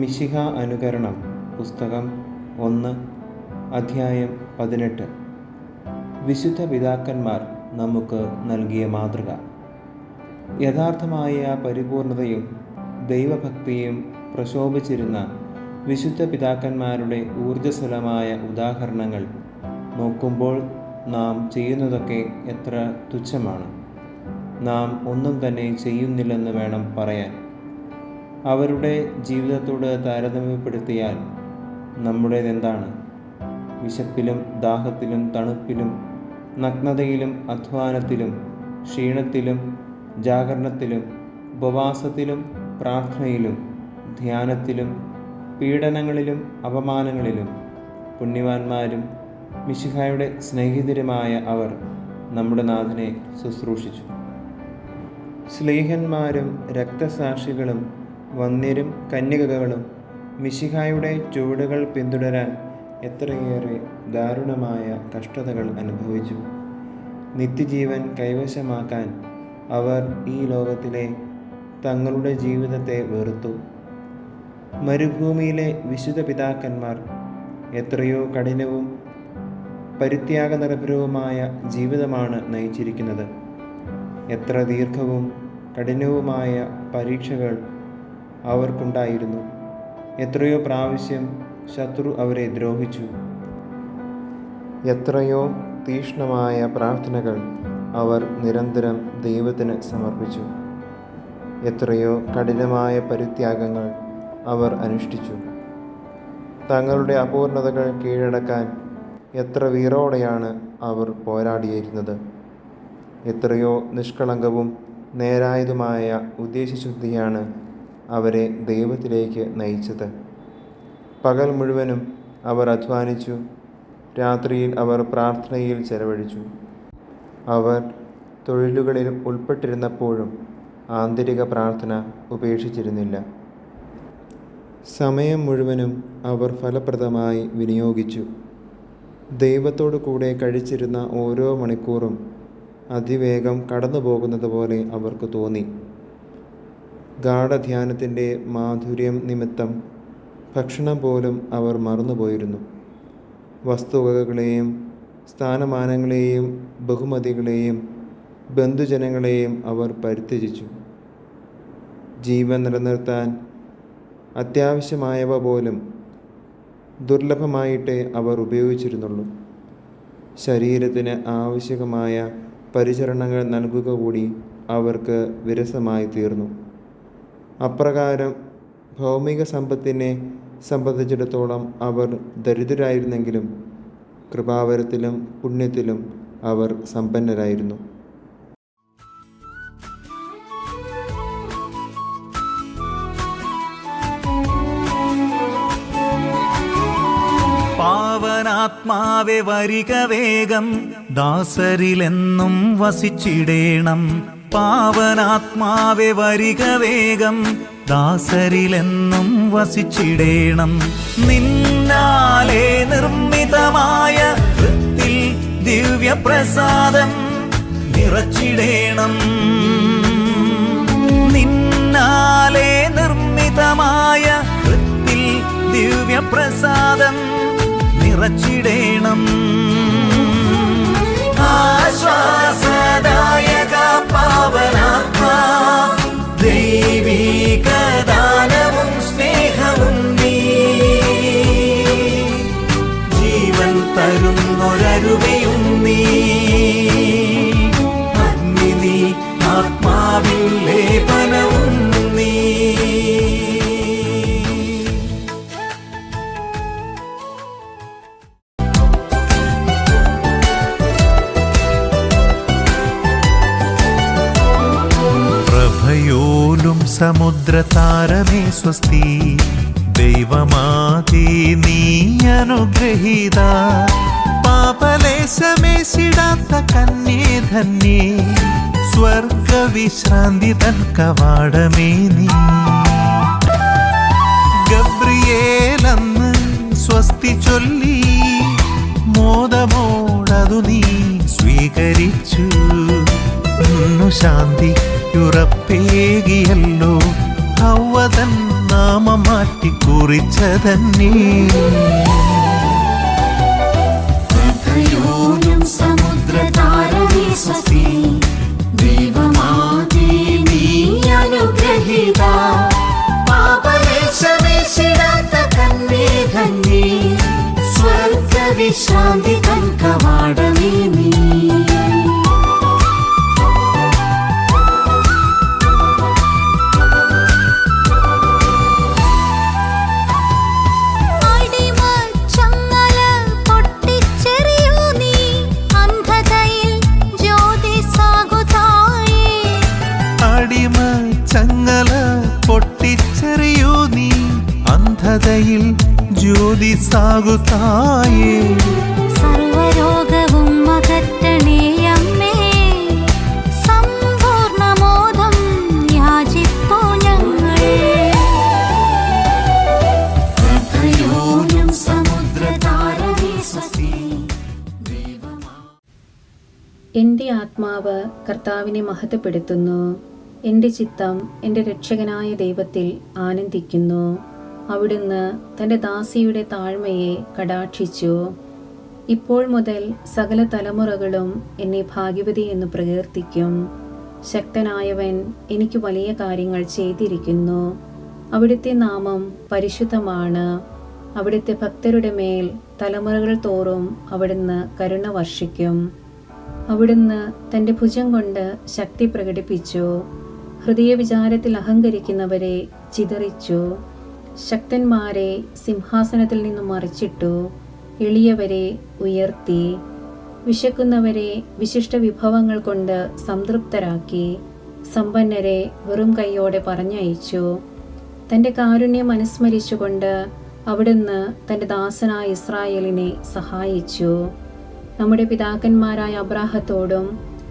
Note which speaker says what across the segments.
Speaker 1: മിശിഹ അനുകരണം പുസ്തകം 1 അധ്യായം 18. വിശുദ്ധ പിതാക്കന്മാർ നമുക്ക് നൽകിയ മാതൃക. യഥാർത്ഥമായ പരിപൂർണതയും ദൈവഭക്തിയും പ്രശോഭിച്ചിരുന്ന വിശുദ്ധ പിതാക്കന്മാരുടെ ഊർജ്ജസ്വലമായ ഉദാഹരണങ്ങൾ നോക്കുമ്പോൾ നാം ചെയ്യുന്നതൊക്കെ എത്ര തുച്ഛമാണ്. നാം ഒന്നും തന്നെ ചെയ്യുന്നില്ലെന്ന് വേണം പറയാൻ. അവരുടെ ജീവിതത്തോട് താരതമ്യപ്പെടുത്തിയാൽ നമ്മുടേതെന്താണ്? വിശപ്പിലും ദാഹത്തിലും തണുപ്പിലും നഗ്നതയിലും അധ്വാനത്തിലും ക്ഷീണത്തിലും ജാഗരണത്തിലും ഉപവാസത്തിലും പ്രാർത്ഥനയിലും ധ്യാനത്തിലും പീഡനങ്ങളിലും അപമാനങ്ങളിലും പുണ്യവാന്മാരും മിശിഹായുടെ സ്നേഹിതരുമായ അവർ നമ്മുടെ നാഥനെ ശുശ്രൂഷിച്ചു. സ്ലീഹന്മാരും രക്തസാക്ഷികളും വന്യരും കന്യകകളും മിശിഹായുടെ ചുവടുകൾ പിന്തുടരാൻ എത്രയേറെ ദാരുണമായ കഷ്ടതകൾ അനുഭവിച്ചു. നിത്യജീവൻ കൈവശമാക്കാൻ അവർ ഈ ലോകത്തിലെ തങ്ങളുടെ ജീവിതത്തെ വെറുത്തു. മരുഭൂമിയിലെ വിശുദ്ധ പിതാക്കന്മാർ എത്രയോ കഠിനവും പരിത്യാഗനിർഭരവുമായ ജീവിതമാണ് നയിച്ചിരിക്കുന്നത്. എത്ര ദീർഘവും കഠിനവുമായ പരീക്ഷകൾ അവർക്കുണ്ടായിരുന്നു. എത്രയോ പ്രാവശ്യം ശത്രു അവരെ ദ്രോഹിച്ചു. എത്രയോ തീക്ഷ്ണമായ പ്രാർത്ഥനകൾ അവർ നിരന്തരം ദൈവത്തിന് സമർപ്പിച്ചു. എത്രയോ കഠിനമായ പരിത്യാഗങ്ങൾ അവർ അനുഷ്ഠിച്ചു. തങ്ങളുടെ അപൂർണതകൾ കീഴടക്കാൻ എത്ര വീറോടെയാണ് അവർ പോരാടിയിരുന്നത്. എത്രയോ നിഷ്കളങ്കവും നേരായതുമായ ഉദ്ദേശശുദ്ധിയാണ് അവരെ ദൈവത്തിലേക്ക് നയിച്ചത്. പകൽ മുഴുവനും അവർ അധ്വാനിച്ചു. രാത്രിയിൽ അവർ പ്രാർത്ഥനയിൽ ചെലവഴിച്ചു. അവർ തൊഴിലുകളിൽ ഉൾപ്പെട്ടിരുന്നപ്പോഴും ആന്തരിക പ്രാർത്ഥന ഉപേക്ഷിച്ചിരുന്നില്ല. സമയം മുഴുവനും അവർ ഫലപ്രദമായി വിനിയോഗിച്ചു. ദൈവത്തോടു കൂടെ കഴിച്ചിരുന്ന ഓരോ മണിക്കൂറും അതിവേഗം കടന്നു പോകുന്നത് പോലെ അവർക്ക് തോന്നി. ഗാഢധ്യാനത്തിൻ്റെ മാധുര്യം നിമിത്തം ഭക്ഷണം പോലും അവർ മറന്നുപോയിരുന്നു. വസ്തുവകകളെയും സ്ഥാനമാനങ്ങളെയും ബഹുമതികളെയും ബന്ധുജനങ്ങളെയും അവർ പരിത്യജിച്ചു. ജീവൻ നിലനിർത്താൻ അത്യാവശ്യമായവ പോലും ദുർലഭമായിട്ടേ അവർ ഉപയോഗിച്ചിരുന്നുള്ളൂ. ശരീരത്തിന് ആവശ്യമായ പരിചരണങ്ങൾ നൽകുക കൂടി അവർക്ക് വിരസമായി തീർന്നു. അപ്രകാരം ഭൗമിക സമ്പത്തിനെ സംബന്ധിച്ചിടത്തോളം അവർ ദരിദ്രരായിരുന്നെങ്കിലും കൃപാവരത്തിലും പുണ്യത്തിലും അവർ സമ്പന്നരായിരുന്നു.
Speaker 2: പാവനാത്മാവെ വരിക വേഗം, ദാസരിലെന്നും വസിച്ചിടേണം. പാവനാത്മാവെ വരിക വേഗം, ദാസരിലെന്നും വസിച്ചിടേണം. നിന്നാലെ നിർമ്മിതമായ വൃത്തിൽ ദിവ്യപ്രസാദം നിറച്ചിടേണം. നിന്നാലെ നിർമ്മിതമായ വൃത്തിൽ ദിവ്യപ്രസാദം നിറച്ചിടേണം. ആശ്വാസദായക പാവനാത്മാ, ദൈവീക ദാനവും സ്നേഹവും നീ, ജീവൻ തരുന്നൊരരുവയും നീ, അഗ്നി ആത്മാവിൽ ലേപനവും നീ. പ്രഭയോലും സമുദ്രതാരമേ സ്വസ്തി, ദൈവമാതീ നീ അനുഗ്രഹീത. പാപലേശമേശിടാത്ത കന്യേ ധന്യേ, സ്വർഗവിശ്രാന്തി തൻ കവാടമേ നീ. ഗബ്രിയേലന്ന് സ്വസ്തി ചൊല്ലി, മോദമോടതു നീ സ്വീകരിച്ചു. ശാന്തിയുറപ്പേകിയല്ലോ ഹവ്വതൻ നാമമാറ്റി മാറ്റിക്കുറിച്ചതന്നെ.
Speaker 3: കഥയോലും സമുദ്രതാരമേ സ്വസ്തി, ദൈവമാതേ നീ അനുഗ്രഹീത. പാപലേശമേശിടാത്ത കന്യേ ധന്യേ, സ്വർഗവിശ്രാന്തി തൻ കവാടമേ നീ.
Speaker 2: ചങ്ങല പൊട്ടിച്ചെറിയൂ നീ, അന്ധതയിൽ ജ്യോതിസാകുതായേ.
Speaker 3: സർവരോഗവും അകറ്റണേ അമ്മേ, സമ്പൂർണമോദം യാചിപ്പൂ ഞങ്ങൾ. കഥയോലും സമുദ്രതാരമേ സ്വസ്തി.
Speaker 4: എൻ്റെ ആത്മാവ് കർത്താവിനെ മഹത്വപ്പെടുത്തുന്നു. എൻ്റെ ചിത്തം എൻ്റെ രക്ഷകനായ ദൈവത്തിൽ ആനന്ദിക്കുന്നു. അവിടുന്ന് തൻ്റെ ദാസിയുടെ താഴ്മയെ കടാക്ഷിച്ചു. ഇപ്പോൾ മുതൽ സകല തലമുറകളും എന്നെ ഭാഗ്യവതി എന്ന് പ്രകീർത്തിക്കും. ശക്തനായവൻ എനിക്ക് വലിയ കാര്യങ്ങൾ ചെയ്തിരിക്കുന്നു. അവിടുത്തെ നാമം പരിശുദ്ധമാണ്. അവിടുത്തെ ഭക്തരുടെ മേൽ തലമുറകൾ തോറും അവിടുന്ന് കരുണ വർഷിക്കും. അവിടുന്ന് തൻ്റെ ഭുജം കൊണ്ട് ശക്തി പ്രകടിപ്പിച്ചു. ഹൃദയവിചാരത്തിൽ അഹങ്കരിക്കുന്നവരെ ചിതറിച്ചു. ശക്തന്മാരെ സിംഹാസനത്തിൽ നിന്നും മറിച്ചിട്ടു. എളിയവരെ ഉയർത്തി. വിശക്കുന്നവരെ വിശിഷ്ട വിഭവങ്ങൾ കൊണ്ട് സംതൃപ്തരാക്കി. സമ്പന്നരെ വെറും കൈയോടെ പറഞ്ഞയച്ചു. തൻ്റെ കാരുണ്യം അനുസ്മരിച്ചുകൊണ്ട് അവിടുന്ന് തൻ്റെ ദാസനായ ഇസ്രായേലിനെ സഹായിച്ചു. നമ്മുടെ പിതാക്കന്മാരായ അബ്രാഹത്തോടും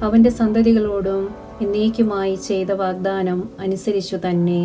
Speaker 4: അവൻ്റെ സന്തതികളോടും എന്നേക്കുമായി ചെയ്ത വാഗ്ദാനം അനുസരിച്ചു തന്നെ.